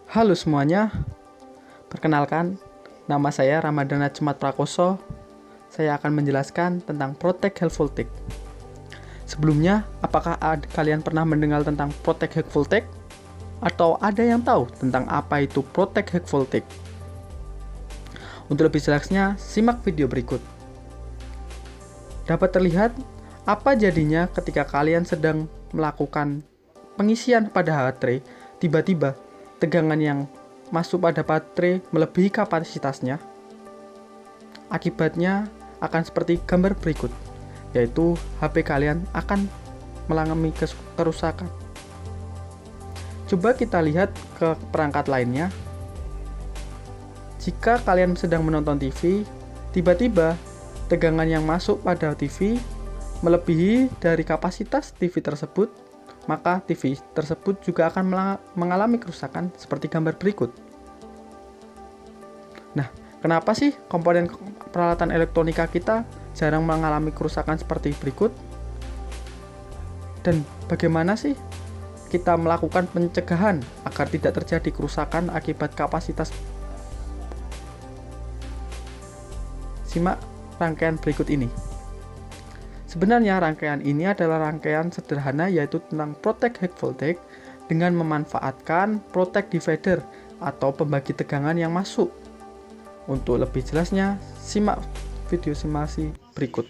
Halo semuanya, perkenalkan, nama saya Ramadana Cemat Prakoso. Saya akan menjelaskan tentang Protect Health Voltage. Sebelumnya, apakah kalian pernah mendengar tentang Protect Health Voltage? Atau ada yang tahu tentang apa itu Protect Health Voltage? Untuk lebih jelasnya, simak video berikut. Dapat terlihat apa jadinya ketika kalian sedang melakukan pengisian pada baterai, tiba-tiba tegangan yang masuk pada baterai melebihi kapasitasnya. Akibatnya akan seperti gambar berikut, yaitu HP kalian akan mengalami kerusakan. Coba kita lihat ke perangkat lainnya. Jika kalian sedang menonton TV, tiba-tiba tegangan yang masuk pada TV melebihi dari kapasitas TV tersebut, maka TV tersebut juga akan mengalami kerusakan seperti gambar berikut. Nah, kenapa sih komponen peralatan elektronika kita jarang mengalami kerusakan seperti berikut? Dan bagaimana sih kita melakukan pencegahan agar tidak terjadi kerusakan akibat kapasitas? Simak rangkaian berikut ini. Sebenarnya rangkaian ini adalah rangkaian sederhana, yaitu tentang Protect Health Voltage dengan memanfaatkan Protect Divider atau pembagi tegangan yang masuk. Untuk lebih jelasnya, simak video simulasi berikut.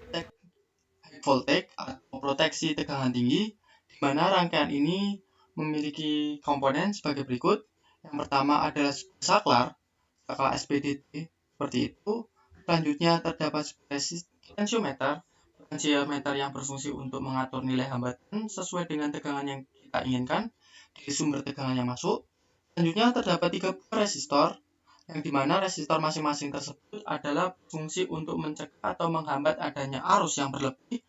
High voltage atau proteksi tegangan tinggi, di mana rangkaian ini memiliki komponen sebagai berikut. Yang pertama adalah saklar SPDT seperti itu. Selanjutnya terdapat potentiometer yang berfungsi untuk mengatur nilai hambatan sesuai dengan tegangan yang kita inginkan dari sumber tegangan yang masuk. Selanjutnya terdapat 3 buah resistor, yang dimana resistor masing-masing tersebut adalah fungsi untuk mencegah atau menghambat adanya arus yang berlebih.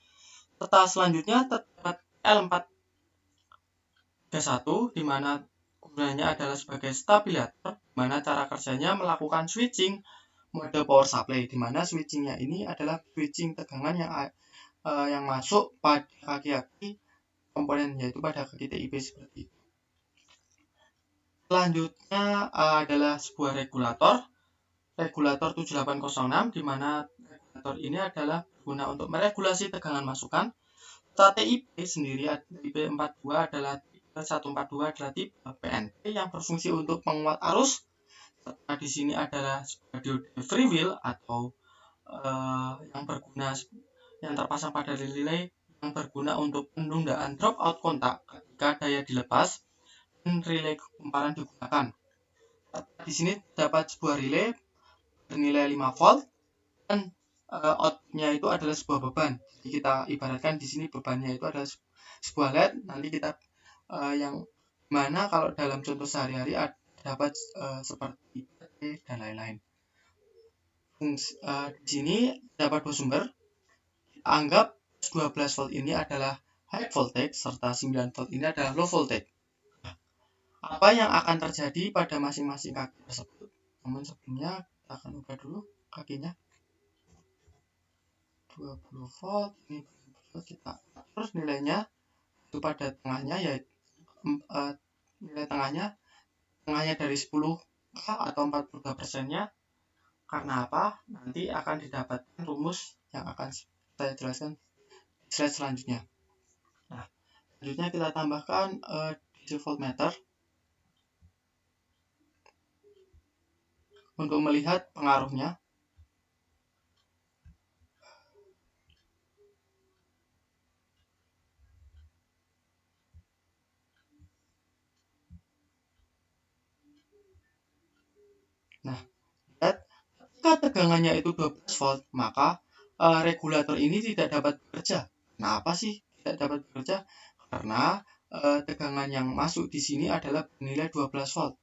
Serta selanjutnya terdapat L431, di mana gunanya adalah sebagai stabilator, di mana cara kerjanya melakukan switching mode power supply, di mana switchingnya ini adalah switching tegangan yang masuk pada kaki-kaki komponen, yaitu pada kaki TIP seperti itu. Selanjutnya adalah sebuah regulator 7806, di mana regulator ini adalah berguna untuk meregulasi tegangan masukan. TIP sendiri, TIP 42 adalah 142 adalah tipe PNP yang berfungsi untuk penguat arus. Serta di sini adalah sebuah diode free wheel atau yang terpasang pada relay yang berguna untuk penundaan dropout kontak ketika daya dilepas dan relay kumparan digunakan. Di sini terdapat sebuah relay bernilai 5 volt dan outputnya itu adalah sebuah beban. Jadi kita ibaratkan di sini bebannya itu adalah sebuah LED. Nanti kita yang mana kalau dalam contoh sehari-hari dapat seperti dan lain-lain. Di sini dapat dua sumber. Anggap 12 volt ini adalah high voltage serta 9 volt ini adalah low voltage. Apa yang akan terjadi pada masing-masing kaki tersebut? Namun sebelumnya kita akan ubah dulu kakinya. 20 volt, ini 20 volt, kita terus nilainya itu pada tengahnya, yaitu nilai tengahnya dari 10 atau 42%-nya. Karena apa? Nanti akan didapatkan rumus yang akan saya jelaskan di slide selanjutnya. Nah, selanjutnya kita tambahkan DC voltmeter untuk melihat pengaruhnya. Nah, ketika tegangannya itu 12 volt, maka regulator ini tidak dapat bekerja. Kenapa sih tidak dapat bekerja? Karena tegangan yang masuk di sini adalah bernilai 12 volt.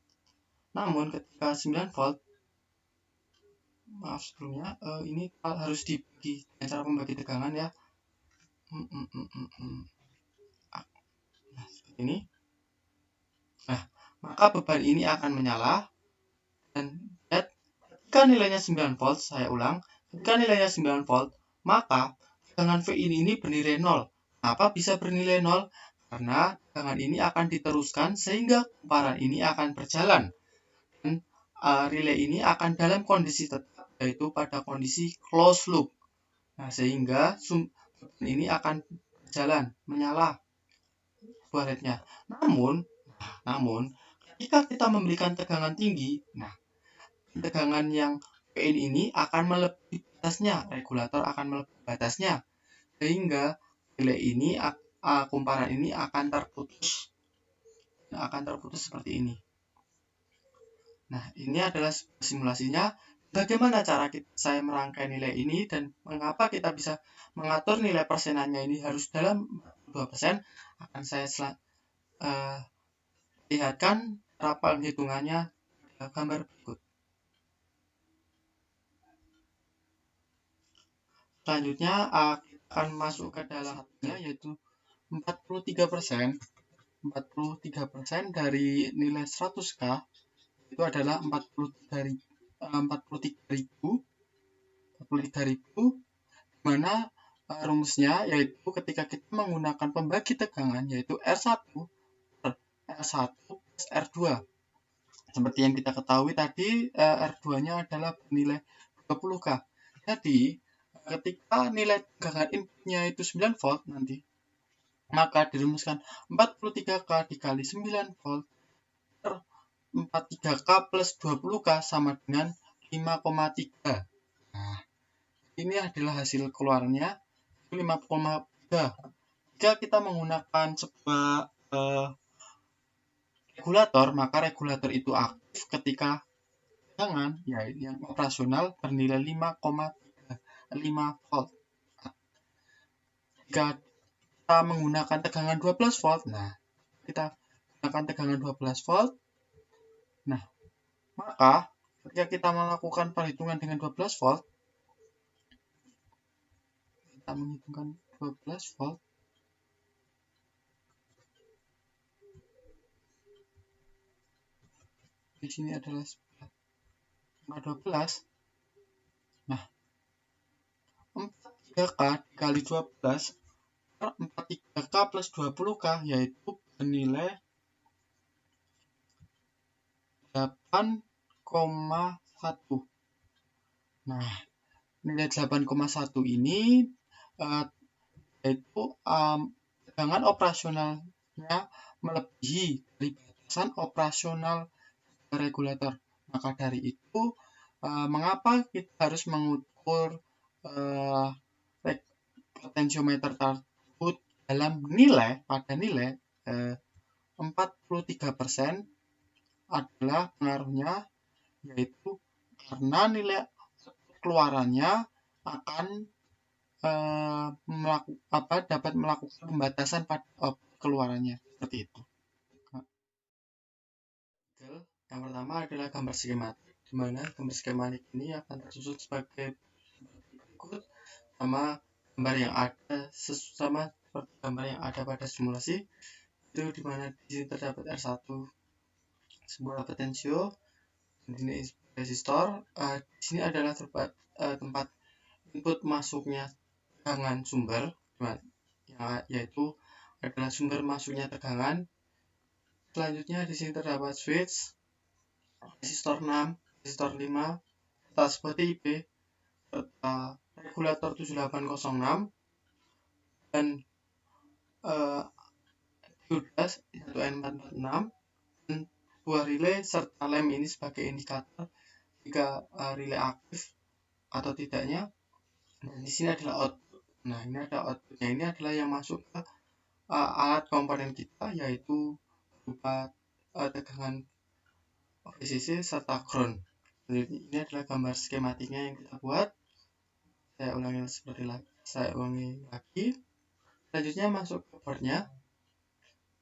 Namun ketika 9 volt, maaf sebelumnya, ini harus dibagi dengan cara membagi tegangan ya. Nah, seperti ini. Nah, maka beban ini akan menyala dan ketika nilainya 9 volt, saya ulang, ketika nilainya 9 volt, maka tegangan V ini bernilai 0. Kenapa bisa bernilai 0? karena tegangan ini akan diteruskan sehingga kumparan ini akan berjalan, dan relay ini akan dalam kondisi tetap, yaitu pada kondisi closed loop. Nah, sehingga beban ini akan berjalan, menyala baretnya. Namun ketika kita memberikan tegangan tinggi, tegangan yang PN ini akan melebihi batasnya, regulator akan melebihi batasnya, sehingga relay ini kumparan ini akan terputus seperti ini. Nah, ini adalah simulasinya. Bagaimana cara saya merangkai nilai ini dan mengapa kita bisa mengatur nilai persenannya ini harus dalam 2%, akan saya lihatkan cara penghitungannya pada gambar berikut. Selanjutnya kita akan masuk ke dalam satunya, yaitu 43%. 43% dari nilai 100K itu adalah 43.000, mana rumusnya yaitu ketika kita menggunakan pembagi tegangan yaitu R1 per R1 plus R2. Seperti yang kita ketahui tadi, R2-nya adalah bernilai 20K. Jadi ketika nilai tegangan inputnya itu 9 volt nanti, maka dirumuskan 43K dikali 9 volt per 43K plus 20K sama dengan 5,3. Nah, ini adalah hasil keluarnya, 5,3. Jika kita menggunakan sebuah regulator, maka regulator itu aktif ketika tegangan yang operasional bernilai 5,5 volt. Jika kita menggunakan tegangan 12 volt, kita gunakan tegangan 12 volt. Maka ketika kita melakukan perhitungan dengan 12 volt, kita menghitungkan 12 volt, di sini adalah 12. 43K dikali 12 per 43K plus 20K yaitu bernilai 8,1. Nilai 8,1 ini yaitu tegangan operasionalnya melebihi dari batasan operasional regulator. Maka dari itu, mengapa kita harus mengukur potensiometer tersebut pada nilai 43% adalah pengaruhnya, yaitu karena nilai keluarannya akan dapat melakukan pembatasan pada keluarannya, seperti itu. Yang pertama adalah gambar skematik, di mana gambar skematik ini akan tersusun sebagai berikut, sama gambar yang ada seperti gambar yang ada pada simulasi, itu di mana di sini terdapat R1 sebuah potensio, ini resistor. Di sini adalah tempat input masuknya tegangan sumber, yaitu adalah sumber masuknya tegangan. Selanjutnya di sini terdapat switch, resistor 6, resistor 5, serta sebuah TIP, serta regulator 7806, dan dioda 1N446, dan buah relay serta lem ini sebagai indikator jika relay aktif atau tidaknya. Dan di sini adalah output. Ini ada outputnya, ini adalah yang masuk ke alat komponen kita, yaitu berupa tegangan VCC serta ground. Jadi ini adalah gambar skematiknya yang kita buat. Saya ulangi lagi. Selanjutnya masuk ke boardnya.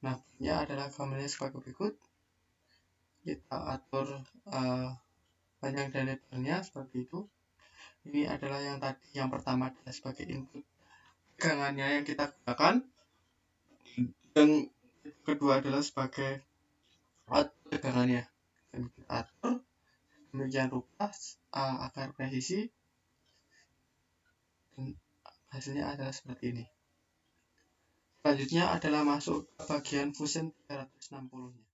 Boardnya adalah gambarnya sebagai berikut. Kita atur panjang dan lebarnya seperti itu. Ini adalah yang pertama adalah sebagai input tegangannya yang kita gunakan, dan kedua adalah sebagai output tegangannya, dan kita atur demikian rupa agar presisi, dan hasilnya adalah seperti ini. Selanjutnya adalah masuk ke bagian fusion 360-nya.